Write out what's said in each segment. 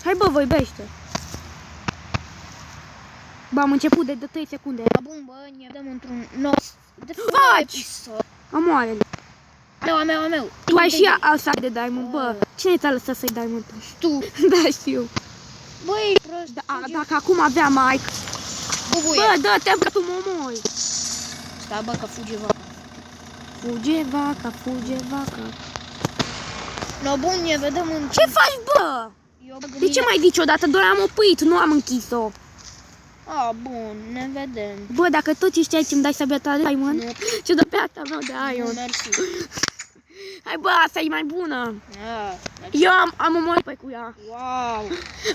Hai bă, vorbește. Bă, am început de 3 secunde. Bun, bă, ne vedem într-un nou episod. Omoară-l. A meu. Tu ai și asta de diamond, bă. Cine ți-a lăsat să-i diamond? Tu. Da, știu. Băi, prost. Dacă acum avea Mike. Bubuie. Bă, dă-te, bă, tu mă omori. Stai, bă, că fuge vaca. Fuge vaca, fuge vaca. No, bun, ne vedem în... Ce faci, bă? De ce mai zici odată? Doar am oprit, nu am închis-o. Bun, ne vedem. Bă, dacă tot ești aici, îmi dai sabia ta de diamond? Nu. Ce dă pe asta meu de Nu, iron. mersi. Hai, bă, asta e mai bună. Mersi. Eu am omorât pe cu ea. Wow.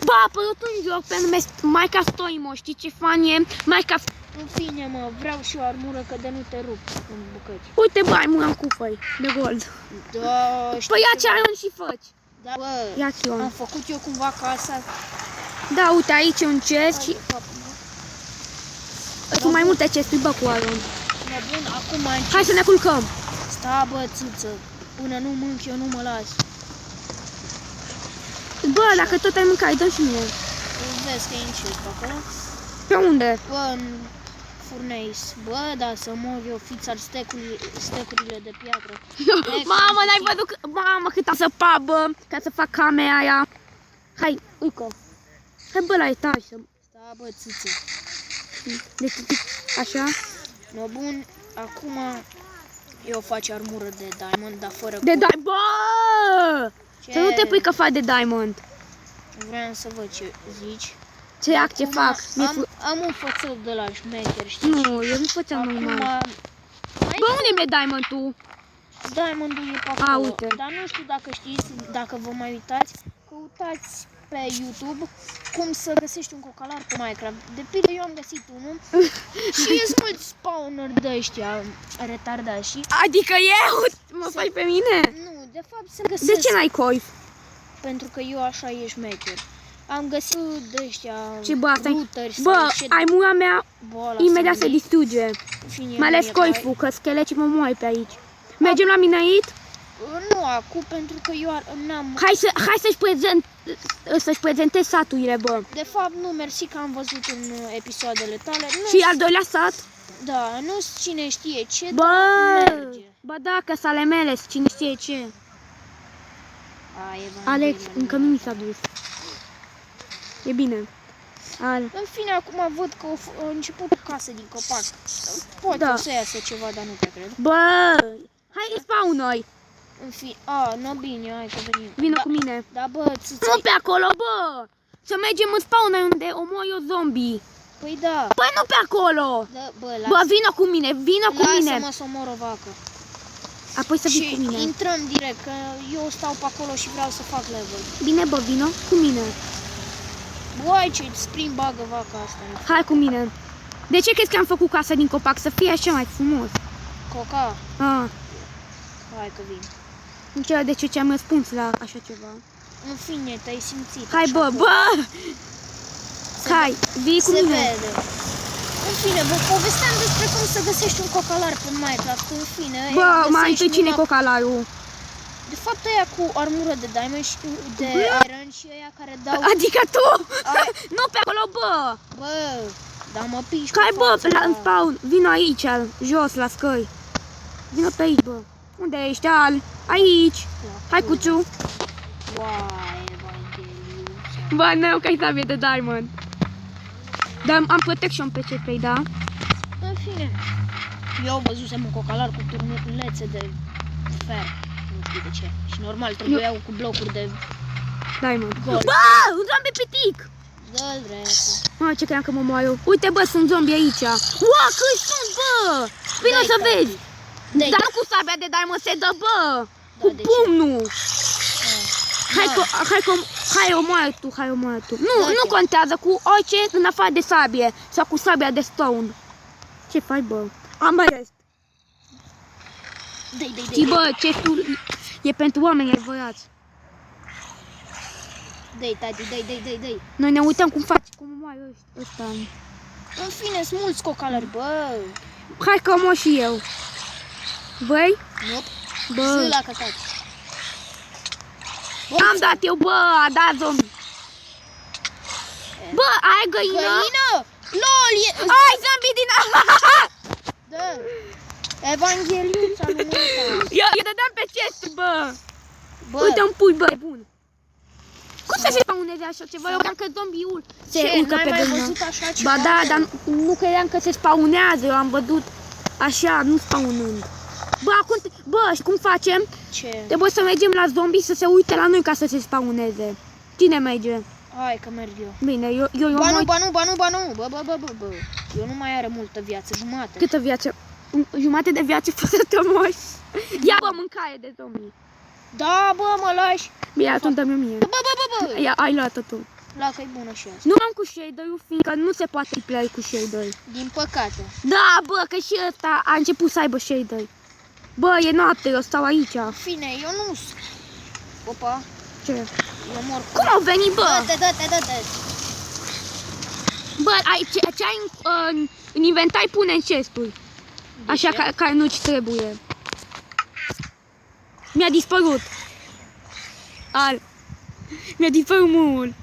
Bă, a apărut un joc pe nume Minecraft Stoimo, știi ce fan e? Minecraft... În fine, mă, vreau și o armură că de nu te rup în bucăți. Uite, bă, ai mână cu făi de gold. Da, știu. Păi ia ce iron și faci. Da, bă, Ia Chion. am făcut eu cumva casa. Da, uite, aici e un chest și... Sunt mai multe chesturi, bă, cu iron. Bun, acum încep. Hai să ne culcăm. Sta, bă, țâță. Până nu mânc eu, nu mă las. Bă, dacă tot ai mâncat, dă și mie. Vezi că e încet pe acolo. Pe unde? Bă, în furnace. Bă, da, să mor eu, fiți ar stecurile de piatră. Mamă, n-ai văzut? Mamă, cât am săpat, bă, ca să fac camera aia. Hai, uite. Hai, bă, la etaj. Sta, bă, țâță. Deci, așa. No, bun, acum eu fac armură de diamond, dar fără De diamond, bă! Ce? Să nu te pui că faci de diamond. Vreau să văd ce zici. Ce acte fac? Am un fățăl de la șmecher, știi? Nu, eu nu făceam normal. Bă, unde mi-e diamond-ul? Diamondul e pe acolo. uite. Dar nu știu dacă știți, dacă vă mai uitați, căutați pe YouTube cum să găsești un cocalar pe Minecraft. De pildă eu am găsit unul și sunt mulți spawner de ăștia retardați și... Adică eu? Mă faci pe mine? Nu, de fapt se găsesc. De ce n-ai coi? Pentru că eu așa e șmecher. Am găsit de ăștia Ce bă, asta routeri. bă, ai mura mea imediat se distruge. Mai ales coiful, că schelecii mă moare pe aici. Mergem la minăit? Nu acum, pentru că eu n-am... Hai să-și prezentezi saturile, bă. De fapt, nu, mersi că am văzut în episoadele tale. Nu, Și al doilea sat? Da, nu cine știe ce, bă, merge. Bă, da, că sale mele, cine știe ce. Alex, încă nu mi s-a dus. E bine. În fine, acum văd că a început casă din copac. Poate o să iasă ceva, dar nu te cred. Bă, hai spawn noi. În fine, nu bine, hai că venim. Vină cu mine. Da, bă, țâță. Nu pe acolo, bă. Să mergem în spawn unde omor eu zombie. Păi da. Păi nu pe acolo. Da, bă, vină cu mine, vină cu mine. Lasă-mă să omor o vacă. Apoi să vii cu mine. Și intrăm direct, că eu stau pe acolo și vreau să fac level. Bine, bă, vină cu mine. Băi, ce spring bagă vaca asta. Hai cu mine. De ce crezi că am făcut casa din copac? Să fie așa mai frumos. Coca? Hai că vin. Nu știu de ce am răspuns la așa ceva. În fine, te-ai simțit. Hai, bă, bă! Hai, vii cu mine. Se vede. În fine, vă povesteam despre cum să găsești un cocalar pe Minecraft. În fine, bă, mai întâi cine e cocalarul? De fapt, ăia cu armură de diamond și de iron și ăia care dau... Adică tu? Nu pe acolo, bă! Bă, dar mă piși. Hai, bă, la spawn. Vino aici, jos, la scări. Vino pe aici, bă. Unde ești, Al? Aici. Hai, Cuciu. Uai, Evangeliu. Bă, nu, că ai sabie de diamond. Dar am protection pe CP, da? În fine, eu văzusem un cocalar cu turnulețe de fer. Nu știu de ce. Și normal, trebuiau cu blocuri de diamond. gold. Bă, un zombie pitic! Dă-l drept. Mă, ce cream că mă moară. Uite, bă, sunt zombie aici. Ua, câți sunt, bă! Vino să vezi. Dar nu cu sabia de diamond se dă, bă! Cu pumnul. Hai, omoară tu, hai, omoară tu. Nu contează cu orice în afară de sabie. Sau cu sabia de stone. Ce faci, bă? Am arest. Și bă, chestul e pentru oameni adevărați. Dă-i, tati, dă-i. Noi ne uităm cum faci, cum omoară ăsta. În fine, sunt mulți cocalari, bă. Hai că omor și eu. Băi? Nu. Bă. Sunt la căcat. Am dat eu, bă, a dat zombie. Bă, ai găină? Găină? LOL! Ai zombie din... Da. Evangheliuța lui Mânca. Eu dădeam pe chest, bă. Bă, Uite un pui, bă, e bun. Cum să se spawneze așa ceva? Eu credeam că zombiul se ce, urcă n-ai pe mai găină. văzut așa ceva? Ba da, dar nu credeam că se spawnează. Eu am văzut așa, nu spawnând. Bă, acum, bă, și cum facem? Ce? Trebuie să mergem la zombie să se uite la noi ca să se spawneze. Cine merge? Hai că merg eu. Bine, eu Ba mă... nu, ba nu, ba nu, ba nu. Bă. Eu nu mai are multă viață, jumate. Câtă viață? Jumate de viață fără te moși. Ia, bă, mâncare de zombie. Da, bă, mă lași. Bine, atunci dă-mi mie. Bă. Ia, ai luat-o tu. La că e bună și asta. Nu am cu shader-ul, fiindcă nu se poate play cu shader. Din păcate. Da, bă, că și ăsta a început să aibă shader. Bă, e noapte, eu stau aici. În fine, eu nu... Opa, Ce? eu mor. Cum au venit, bă? Dă-te. Bă, ce ai în inventar pune în chesturi. Așa care nu-ți trebuie. Mi-a dispărut. Mi-a dispărut mult.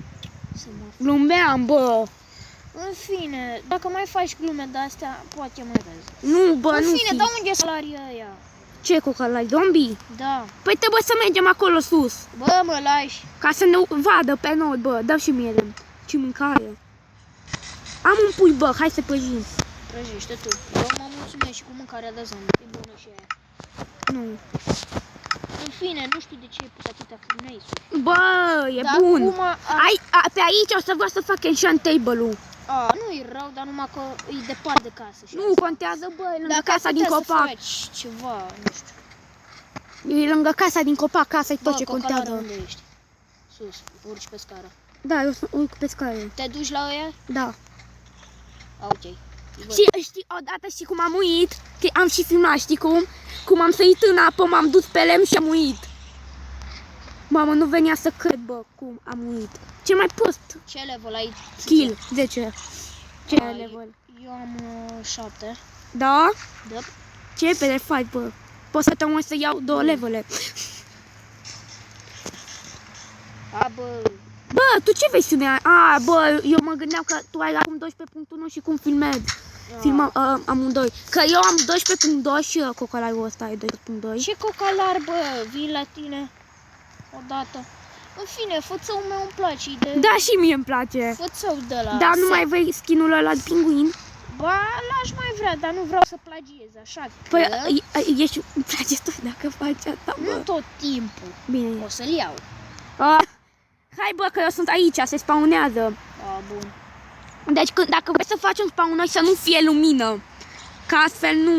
Glumbeam, bă. În fine, dacă mai faci glume de-astea, poate mai vezi. Nu, bă, În nu fine, fi. dar unde e salarii ăia? Ce coca la zombie? Da. Păi trebuie să mergem acolo sus. Bă, mă lași. Ca să ne vadă pe noi, bă. Dă și mie ce mâncare. Am un pui, bă, hai să păzim. Prăjește tu. Eu mă mulțumesc și cu mâncarea de zombie. E bună și aia. Nu. În fine, nu știu de ce e pus atâtea câinei. Bă, e Dar bun. acum Pe aici o să vreau să fac enchant table-ul. nu e rău, dar numai că e departe de casă. Și Nu contează, bă, e lângă dacă casa ai din putea copac. să faci ceva, nu știu. E lângă casa din copac, casa e tot Bă, ce cocalară, contează. unde ești? Sus, urci pe scară. Da, eu sunt urc pe scară. Te duci la ăia? Da. Ok. Și știi, odată știi cum am uit? Că am și filmat, știi cum? Cum am sărit în apă, m-am dus pe lemn și am uit. Mamă, nu venea să cred, bă, cum am uit. Ce mai prost? Ce level ai? Kill, 10. Ce level? Eu am 7. Da? Da. Ce pe faci, bă? Poți să te uiți să iau 2 levele. Bă. Bă, tu ce versiune ai? Bă, eu mă gândeam că tu ai acum 12.1 și cum filmezi. Filmăm amândoi. Că eu am 12.2 și cocalarul ăsta e 12.2. Ce cocalar, bă? Vin la tine odată. În fine, fățăul meu îmi place. Da, și mie îmi place. Fățău de la... Dar nu mai vrei skin-ul ăla de pinguin? Ba, l-aș mai vrea, dar nu vreau să plagiez, așa. Păi, ești... Îmi place tot dacă faci asta, bă. Nu tot timpul. Bine. O să-l iau. Hai, bă, că eu sunt aici, se spawnează. Bun. Deci, dacă vrei să faci un spawn noi, să nu fie lumină. Că astfel nu...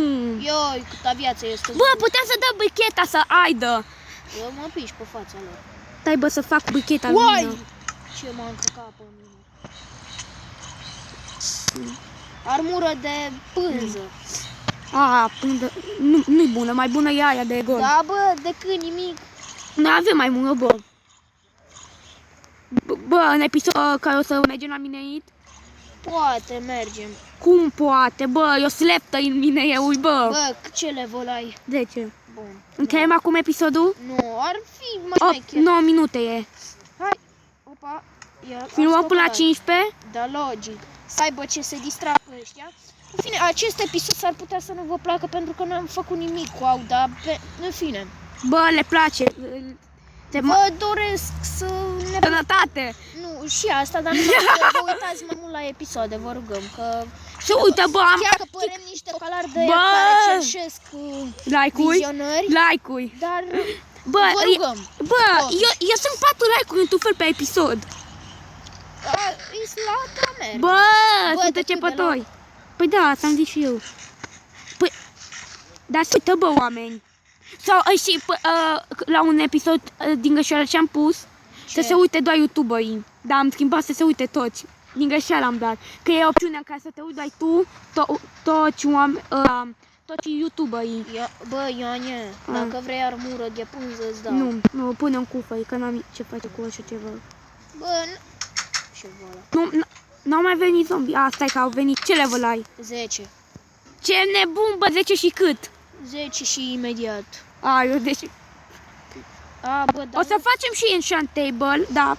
Ioi, câta viață este. Bă, putem să dăm bricheta să aidă. Eu mă piși pe fața lor. Stai, bă, să fac bricheta lumină. Ce m-a încăcat pe mine. Armură de pânză. Pânză. Nu-i bună, mai bună e aia de gol. Da, bă, de când nimic. Noi avem mai bună, bă. Bă, în episod care o să mergem la mineit? Poate mergem. Cum poate, bă? Eu sleptă în mineieuri, bă. Bă, ce level ai? 10. Bun. Încheiem acum episodul? Nu, ar fi mai 9 minute e. Hai. Opa. Filmăm până la 15? Da, logic. Să aibă ce se distragă ăștia. În fine, acest episod s-ar putea să nu vă placă pentru că n-am făcut nimic cu au, dar în fine. Bă, le place. Vă doresc să ne... Sănătate! Nu, și asta, dar nu să vă uitați mai mult la episoade, vă rugăm, că... Și uite, bă, am... Chiar că părem niște calari de aia care cerșesc like-ui, vizionări, like-ui. dar Bă, vă rugăm. Bă, eu sunt 4 like-uri într-un fel pe episod. E la ta merg. Bă, Bă, sunt începători. Păi da, asta am zis și eu. Păi, dar se uită, bă, oameni. Sau și la un episod din greșeală ce am pus, să se uite doar youtuberii. Dar am schimbat să se uite toți. Din greșeală am dat. Că e opțiunea în care să te uiți doar tu, toți youtuberii. Bă, Ioane, dacă vrei armură de pânză, îți dau. Nu, pune în cufări, că n-am ce face cu așa ceva. Bă, ce vălă. N-au mai venit zombie. Stai că au venit. Ce level ai? 10. Ce nebun, bă, 10 și cât? 10 și imediat. Eu deci... Bă, o să facem și enchant table, da.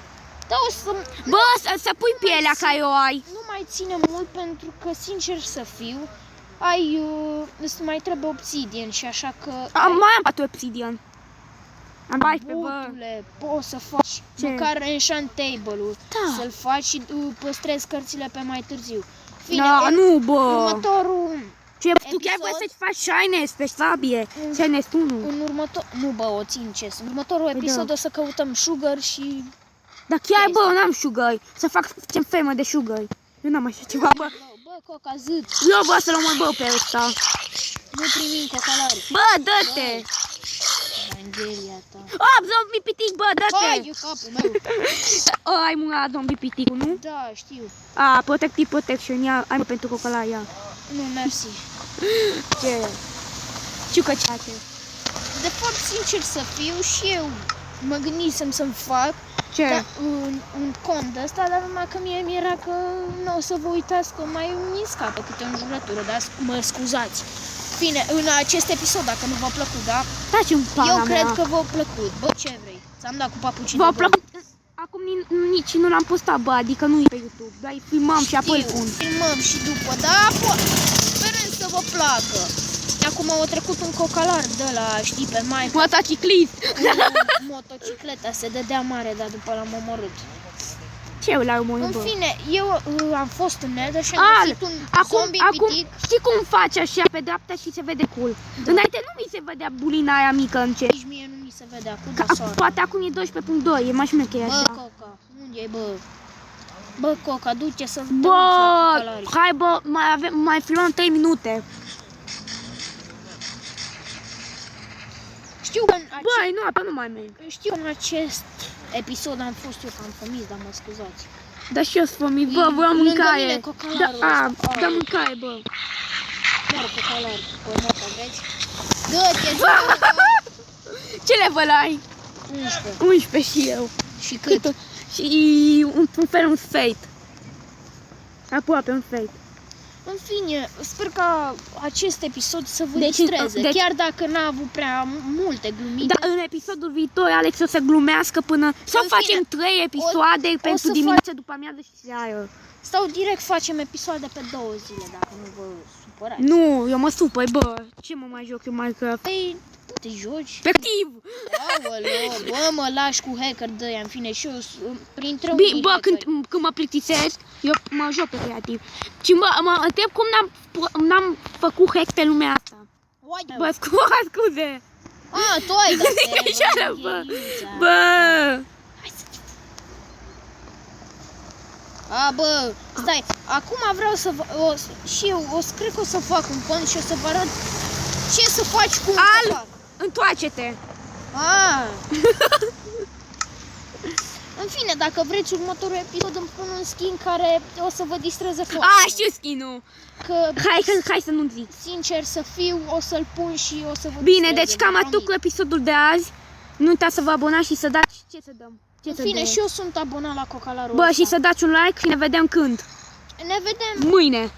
Da, o să... Bă, să pui pielea care o ai. Nu mai ține mult pentru că, sincer să fiu, îți mai trebuie obsidian și așa că... Mai am 4 obsidian. Am 14, bă. Botule, poți să faci Ce? măcar enchant table-ul, Da. să-l faci și păstrezi cărțile pe mai târziu. Fine, Da, nu, bă. următorul... Ce, tu chiar episod? vrei să-ți faci shines pe sabie? Shines 1. În următor... Nu, bă, o țin ce. În următorul episod da. o să căutăm sugar și... Dar chiar, bă, n-am sugar. Să fac ce fermă de sugar. Eu n-am așa ceva, bă. Bă, coca, zât, Eu, bă, să-l omor, bă, pe ăsta. nu primim cocalari. Bă, dă-te! Evanghelia ta. Zombie pitic, bă, dă-te! Hai, e capul meu. Ai murat zombie piticul, nu? Da, știu. Protective protection, ia, ai mă pentru cocala, ia. Nu, mersi. Ce? Ciucă ceate. De fapt, sincer să fiu, și eu mă gândisem să-mi fac Ce? un cont de ăsta, dar numai că mie mi-era că nu o să vă uitați că mai mi scapă câte o înjurătură, dar mă scuzați. Bine, în acest episod, dacă nu v-a plăcut, da? Taci un pana Eu mea. cred că v-a plăcut. Bă, ce vrei? Ți-am dat cu papucii V-a de plăcut? Acum nici nu l-am postat, bă, adică nu e pe YouTube. Doar îi filmăm și apoi îl Știu, pun. filmăm și după, da, sperăm să vă placă. Acum au trecut un cocalar de la, știi, pe Minecraft, Motociclist! cu motocicleta, se dădea mare, dar după l-am omorât. Ce eu l-am omorât, În bă? fine, eu am fost în Nether și am găsit un zombie Acum, pitic. știi cum faci așa pe dreapta și se vede cool? Înainte nu mi se vedea bulina aia mică în ce. Nici mie nu mi se vedea cu de soare. Poate acum e 12.2, e mai șmecher Bă, așa. Coca, unde e, bă? Bă, Coca, du-te să-ți Bă, cocalarii. hai bă, mai filmăm 3 minute. Știu că în Băi, nu, apă nu mai merg. știu că în acest episod am fost eu cam fămis, dar mă scuzați. Dar și eu sunt fămit, bă, vreau Lângă mâncare. mine cocalarul ăsta. Da mâncare, bă. Chiar cocalar, cu moca, vezi? Dă-te, dă-te! Ce level ai? 11. 11 și eu. Și cât? Și un fel un fate. Aproape un fate. În fine, sper ca acest episod să vă Deci- distreze, deci- chiar dacă n-a avut prea multe glumite. Da, în episodul viitor Alex o să glumească până... Sau În facem fine, 3 episoade o pentru să dimineață, după amiază și seară. Sau direct facem episoade pe 2 zile, dacă nu vă supărați. Nu, eu mă supăr, bă. Ce mă mai joc eu Minecraft? Păi, te joci? Efectiv! Aoleo, bă, mă lași cu hacker de aia, în fine, și eu printre Bine, unii bă, hackeri. când mă plictisesc, eu mă joc pe creativ. Și mă întreb cum n-am făcut hack pe lumea asta. Uai, Bă, scuze. tu ai dat Așa, bă. Bă. Bă, stai, acum vreau să și eu cred că o să fac un cont și o să vă arăt ce să faci cu un copac. Întoarce-te. În fine, dacă vreți următorul episod îmi pun un skin care o să vă distreze foarte. Știu skin-ul. Că, Hai să nu zic. sincer să fiu, o să-l pun și o să vă Bine, distreze, deci cam vă atât cu promit. episodul de azi. Nu uitați să vă abonați și să dați... Ce să dăm? Ce În să fine, dăm? și eu sunt abonat la cocalarul Bă, ăsta. și să dați un like și ne vedem când? Ne vedem! Mâine.